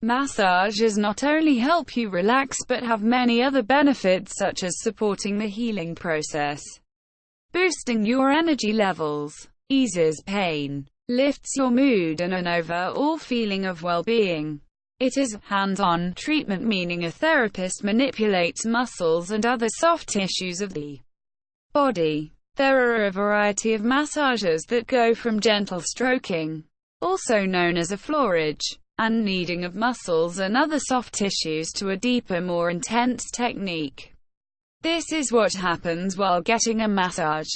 Massages not only help you relax but have many other benefits such as supporting the healing process, boosting your energy levels, eases pain, lifts your mood and an overall feeling of well-being. It is hands-on treatment, meaning a therapist manipulates muscles and other soft tissues of the body. There are a variety of massages that go from gentle stroking, also known as effleurage, and kneading of muscles and other soft tissues, to a deeper, more intense technique. This is what happens while getting a massage.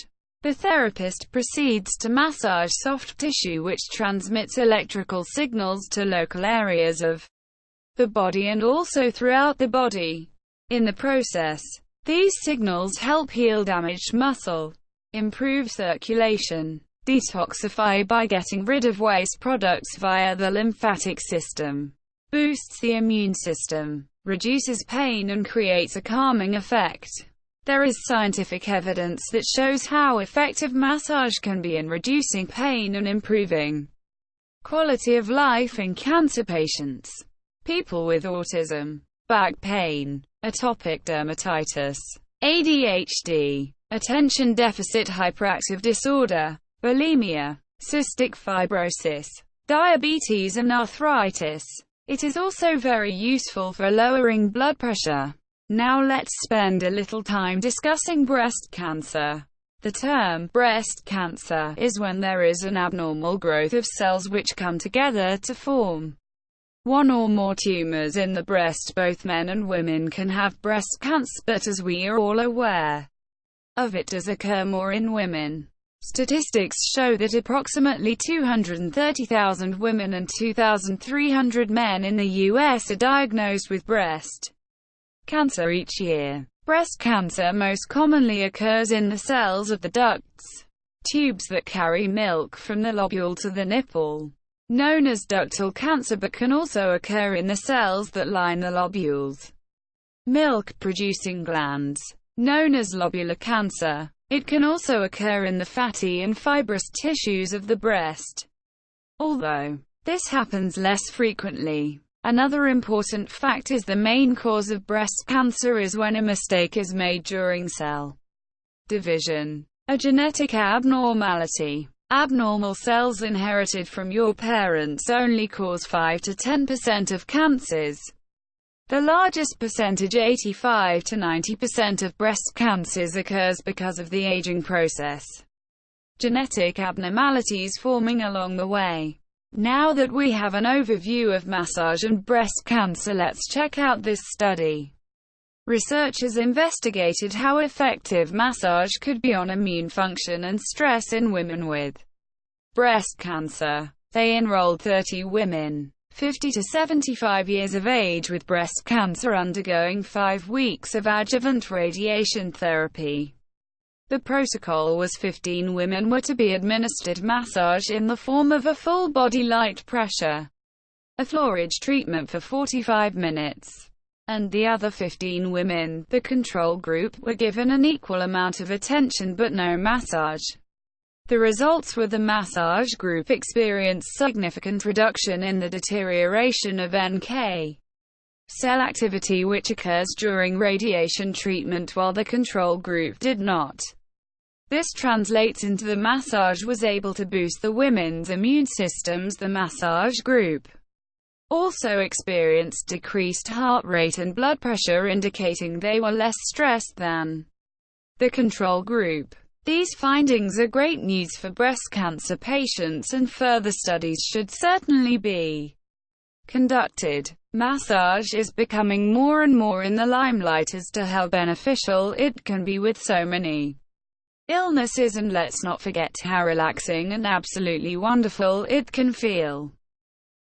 The therapist proceeds to massage soft tissue, which transmits electrical signals to local areas of the body and also throughout the body. In the process, these signals help heal damaged muscle, improve circulation, detoxify by getting rid of waste products via the lymphatic system, boosts the immune system, reduces pain and creates a calming effect. There is scientific evidence that shows how effective massage can be in reducing pain and improving quality of life in cancer patients, people with autism, back pain, atopic dermatitis, ADHD, attention deficit hyperactive disorder, bulimia, cystic fibrosis, diabetes and arthritis. It is also very useful for lowering blood pressure. Now let's spend a little time discussing breast cancer. The term breast cancer is when there is an abnormal growth of cells which come together to form one or more tumors in the breast. Both men and women can have breast cancer, but as we are all aware of, it does occur more in women. Statistics show that approximately 230,000 women and 2,300 men in the US are diagnosed with breast cancer each year. Breast cancer most commonly occurs in the cells of the ducts, tubes that carry milk from the lobule to the nipple, known as ductal cancer, but can also occur in the cells that line the lobules, milk-producing glands, known as lobular cancer. It can also occur in the fatty and fibrous tissues of the breast, although this happens less frequently. Another important fact is the main cause of breast cancer is when a mistake is made during cell division, a genetic abnormality. Abnormal cells inherited from your parents only cause 5 to 10% of cancers. The largest percentage, 85 to 90% of breast cancers, occurs because of the aging process, genetic abnormalities forming along the way. Now that we have an overview of massage and breast cancer, let's check out this study. Researchers investigated how effective massage could be on immune function and stress in women with breast cancer. They enrolled 30 women, 50 to 75 years of age, with breast cancer undergoing 5 weeks of adjuvant radiation therapy. The protocol was 15 women were to be administered massage in the form of a full-body light pressure effleurage treatment for 45 minutes. And the other 15 women, the control group, were given an equal amount of attention but no massage. The results were the massage group experienced significant reduction in the deterioration of NK cell activity which occurs during radiation treatment, while the control group did not. This translates into the massage was able to boost the women's immune systems. The massage group also experienced decreased heart rate and blood pressure, indicating they were less stressed than the control group. These findings are great news for breast cancer patients, and further studies should certainly be conducted. Massage is becoming more and more in the limelight as to how beneficial it can be with so many illnesses, and let's not forget how relaxing and absolutely wonderful it can feel.